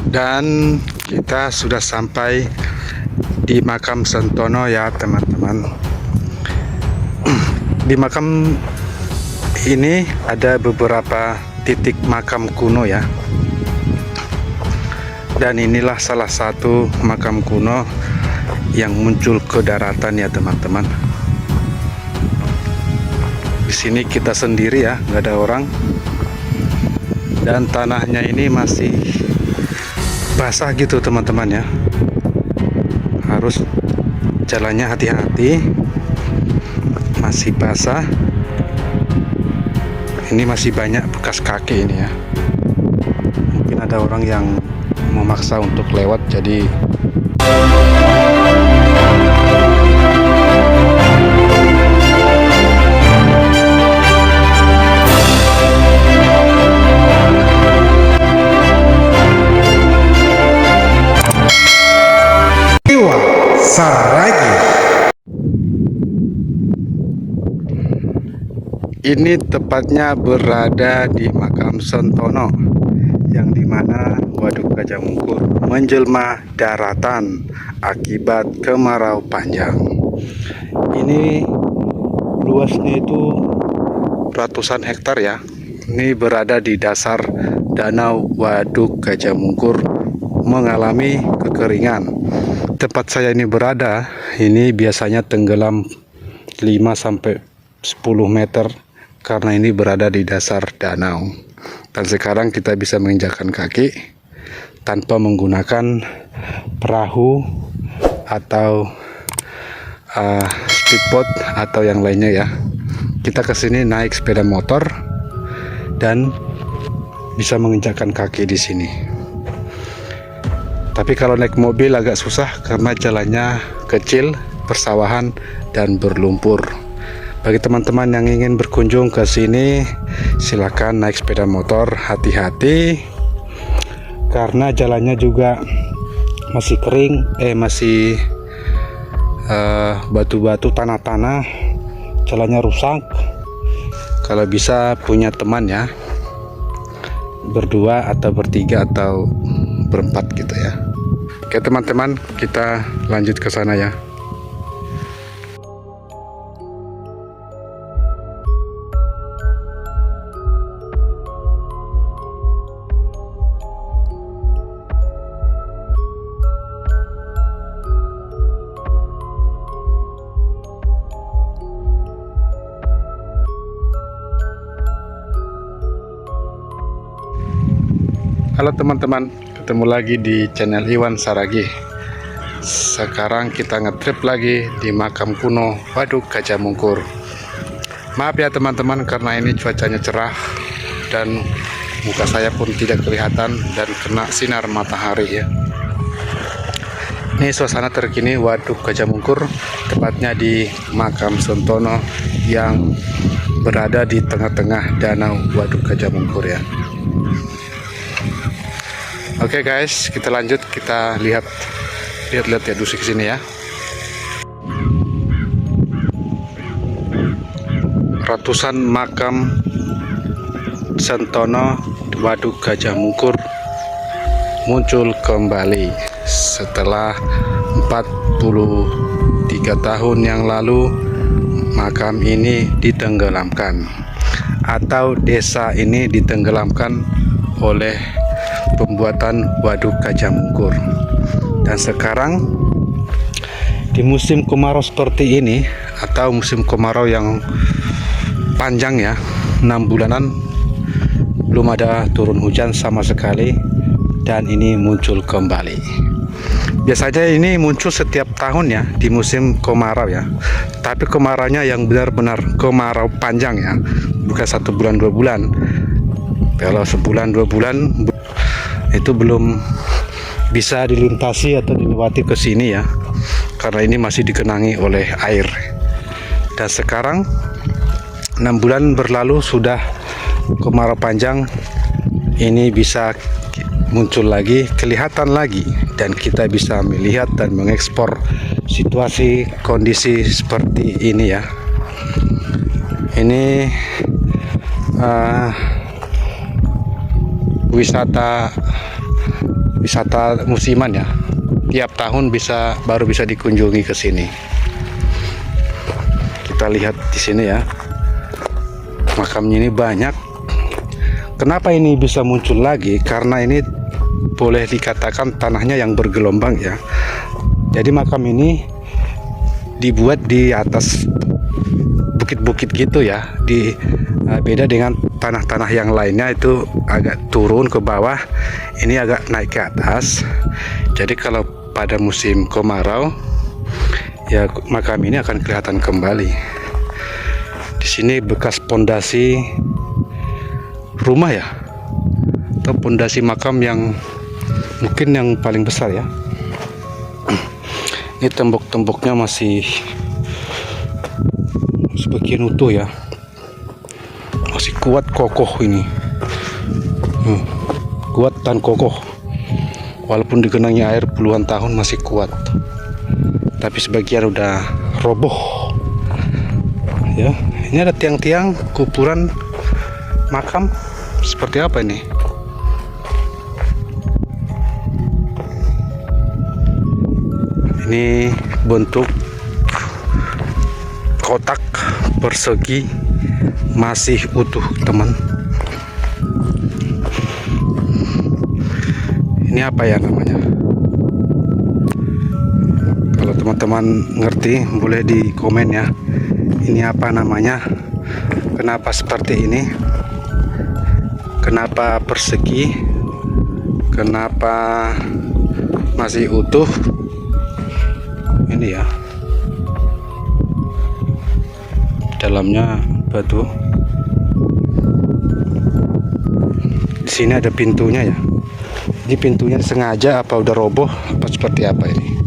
Dan kita sudah sampai di makam Sentono ya teman-teman. Di makam ini ada beberapa titik makam kuno ya. Dan inilah salah satu makam kuno yang muncul ke daratan ya teman-teman. Di sini kita sendiri ya, nggak ada orang. Dan tanahnya ini masih basah gitu teman-teman ya. Harus jalannya hati-hati, masih basah. Ini masih banyak bekas kaki ini ya. Mungkin ada orang yang memaksa untuk lewat, jadi Saragi. Ini tepatnya berada di makam Sentono, yang dimana Waduk Gajah Mungkur menjelma daratan akibat kemarau panjang. Ini luasnya itu ratusan hektar ya. Ini berada di dasar danau Waduk Gajah Mungkur mengalami kekeringan. Tempat saya ini berada, ini biasanya tenggelam 5-10 meter karena ini berada di dasar danau. Dan sekarang kita bisa menginjakkan kaki tanpa menggunakan perahu atau speedboat atau yang lainnya ya. Kita ke sini naik sepeda motor dan bisa menginjakkan kaki di sini. Tapi kalau naik mobil agak susah karena jalannya kecil, persawahan, dan berlumpur. Bagi teman-teman yang ingin berkunjung ke sini, silakan naik sepeda motor, hati-hati karena jalannya juga masih kering, masih batu-batu, tanah-tanah, jalannya rusak. Kalau bisa punya teman ya, berdua atau bertiga atau berempat gitu ya. Oke teman-teman, kita lanjut ke sana ya. Halo teman-teman, ketemu lagi di channel Iwan Saragi. Sekarang kita ngetrip lagi di makam kuno Waduk Gajah Mungkur. Maaf ya teman-teman karena ini cuacanya cerah dan muka saya pun tidak kelihatan dan kena sinar matahari ya. Ini suasana terkini Waduk Gajah Mungkur, tepatnya di makam Sentono yang berada di tengah-tengah danau Waduk Gajah Mungkur ya. Oke guys, kita lanjut, kita lihat ya dulu ke sini ya. Ratusan makam Sentono Waduk Gajah Mungkur muncul kembali setelah 43 tahun yang lalu. Makam ini ditenggelamkan atau desa ini ditenggelamkan oleh pembuatan Waduk Gajah Mungkur. Dan sekarang di musim kemarau seperti ini atau musim kemarau yang panjang ya, 6 bulanan, belum ada turun hujan sama sekali dan ini muncul kembali. Biasanya ini muncul setiap tahun ya di musim kemarau ya, tapi kemaraunya yang benar-benar kemarau panjang ya, bukan 1 bulan 2 bulan. Kalau sebulan 2 bulan itu belum bisa dilintasi atau dilewati ke sini ya, karena ini masih digenangi oleh air. Dan sekarang 6 bulan berlalu sudah kemarau panjang, ini bisa muncul lagi, kelihatan lagi, dan kita bisa melihat dan mengekspor situasi kondisi seperti ini ya. Ini wisata musiman ya. Tiap tahun baru bisa dikunjungi ke sini. Kita lihat di sini ya. Makamnya ini banyak. Kenapa ini bisa muncul lagi? Karena ini boleh dikatakan tanahnya yang bergelombang ya. Jadi makam ini dibuat di atas bukit-bukit gitu ya. Beda dengan tanah-tanah yang lainnya, itu agak turun ke bawah, ini agak naik ke atas. Jadi kalau pada musim kemarau ya makam ini akan kelihatan kembali. Di sini bekas pondasi rumah ya, atau pondasi makam yang mungkin yang paling besar ya. Ini tembok-temboknya masih sebagian utuh ya, masih kuat kokoh ini. Kuat dan kokoh, walaupun digenangi air puluhan tahun masih kuat, tapi sebagian udah roboh ya. Ini ada tiang-tiang kuburan makam seperti apa ini? Ini bentuk kotak persegi masih utuh teman. Ini apa ya namanya? Kalau teman-teman ngerti boleh di komen ya. Ini apa namanya? Kenapa seperti ini? Kenapa persegi? Kenapa masih utuh? Ini ya. Dalamnya batu. Di sini ada pintunya ya. Ini pintunya sengaja apa udah roboh apa seperti apa ini?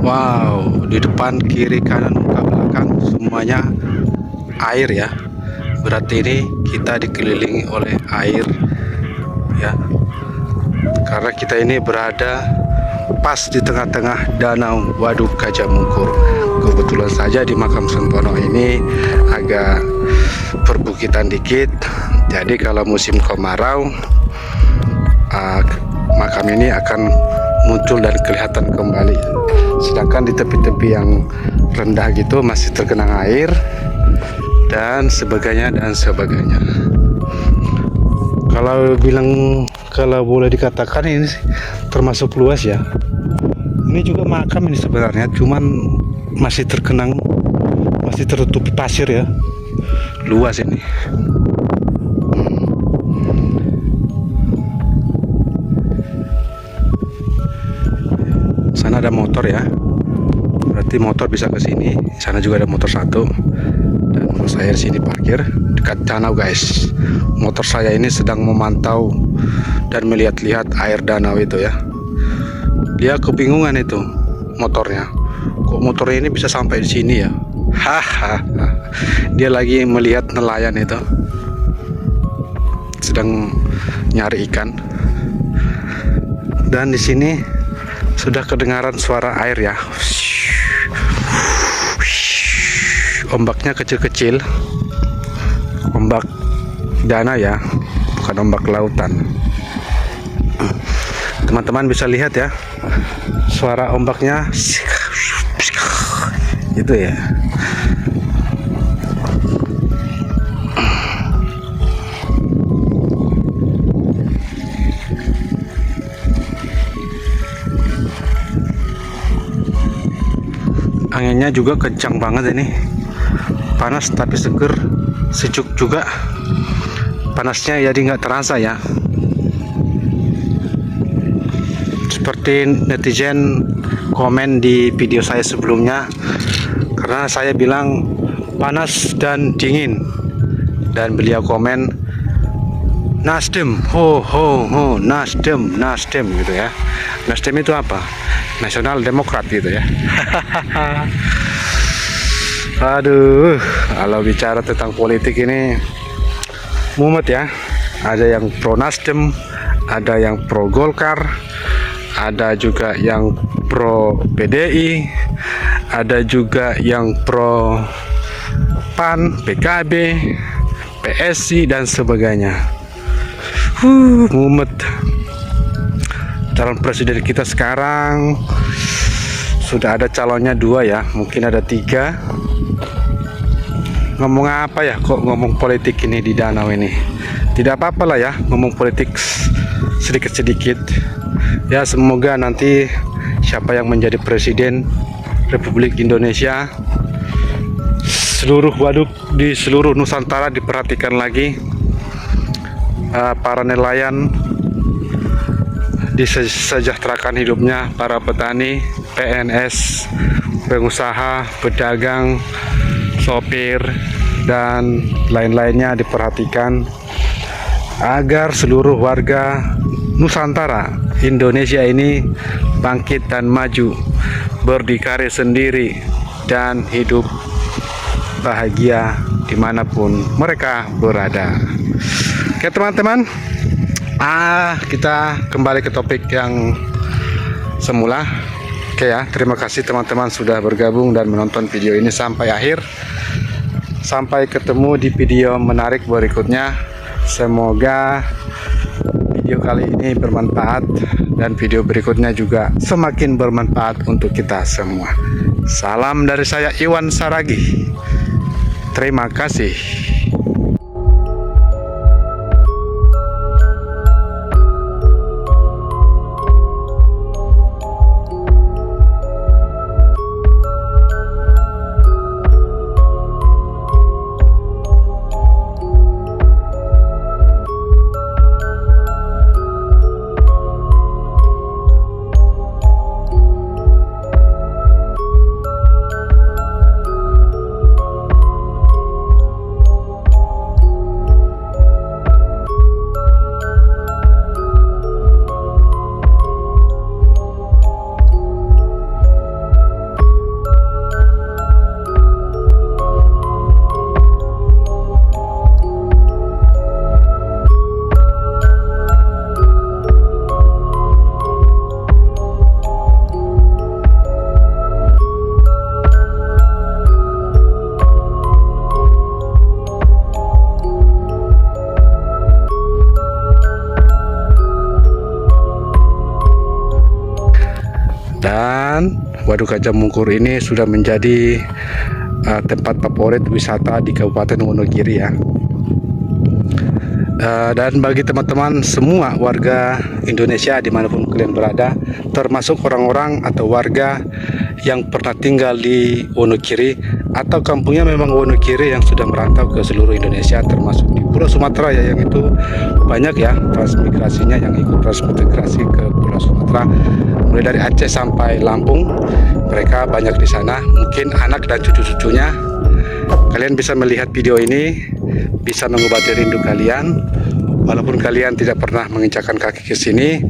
Wow, di depan, kiri, kanan, muka, belakang semuanya air ya. Berarti ini kita dikelilingi oleh air ya. Karena kita ini berada pas di tengah-tengah danau Waduk Gajah Mungkur. Kebetulan saja di makam Sempono ini agak perbukitan dikit. Jadi kalau musim kemarau makam ini akan muncul dan kelihatan kembali. Sedangkan di tepi-tepi yang rendah gitu masih tergenang air dan sebagainya dan sebagainya. Kalau boleh dikatakan ini termasuk luas ya. Ini juga makam ini sebenarnya, cuman masih tertutupi pasir ya. Luas ini. Sana ada motor ya, berarti motor bisa ke sini. Sana juga ada motor satu, dan saya di sini parkir dekat danau guys. Motor saya ini sedang memantau dan melihat-lihat air danau itu ya. Dia kebingungan itu motornya, kok motornya ini bisa sampai di sini ya. Hahaha, dia lagi melihat nelayan itu sedang nyari ikan. Dan di sini sudah kedengaran suara air ya. Ombaknya kecil-kecil, ombak danau ya, bukan ombak lautan. Teman-teman bisa lihat ya, suara ombaknya itu ya. Anginnya juga kencang banget ini. Panas tapi seger, sejuk juga. Panasnya jadi nggak terasa ya. Seperti netizen komen di video saya sebelumnya, karena saya bilang panas dan dingin, dan beliau komen Nasdem, ho ho ho, Nasdem gitu ya. Nasdem itu apa? Nasional Demokrat gitu ya. Aduh, kalau bicara tentang politik ini mumet ya. Ada yang pro Nasdem, ada yang pro Golkar, ada juga yang pro PDI, ada juga yang pro PAN, PKB, PSI dan sebagainya. Mumet. Calon presiden kita sekarang sudah ada calonnya 2 ya, mungkin ada 3. Ngomong apa ya, kok ngomong politik ini di danau ini? Tidak apa-apa lah ya, ngomong politik sedikit-sedikit. Ya semoga nanti siapa yang menjadi presiden Republik Indonesia, seluruh waduk di seluruh Nusantara diperhatikan lagi. Para nelayan disejahterakan hidupnya, para petani, PNS, pengusaha, pedagang, sopir dan lain-lainnya diperhatikan agar seluruh warga Nusantara Indonesia ini bangkit dan maju, berdikari sendiri dan hidup bahagia dimanapun mereka berada. Oke teman-teman, kita kembali ke topik yang semula. Oke ya, terima kasih teman-teman sudah bergabung dan menonton video ini sampai akhir. Sampai ketemu di video menarik berikutnya. Semoga video kali ini bermanfaat dan video berikutnya juga semakin bermanfaat untuk kita semua. Salam dari saya Iwan Saragih. Terima kasih. Dan Waduk Gajah Mungkur ini sudah menjadi tempat favorit wisata di Kabupaten Wonogiri ya. Dan bagi teman-teman semua warga Indonesia dimanapun kalian berada, termasuk orang-orang atau warga yang pernah tinggal di Wonogiri atau kampungnya memang Wonogiri yang sudah merantau ke seluruh Indonesia, termasuk di Pulau Sumatera ya, yang itu banyak ya transmigrasinya, yang ikut transmigrasi ke Pulau Sumatera mulai dari Aceh sampai Lampung. Mereka banyak di sana, mungkin anak dan cucu-cucunya. Kalian bisa melihat video ini, bisa mengobati rindu kalian walaupun kalian tidak pernah menginjakkan kaki ke sini.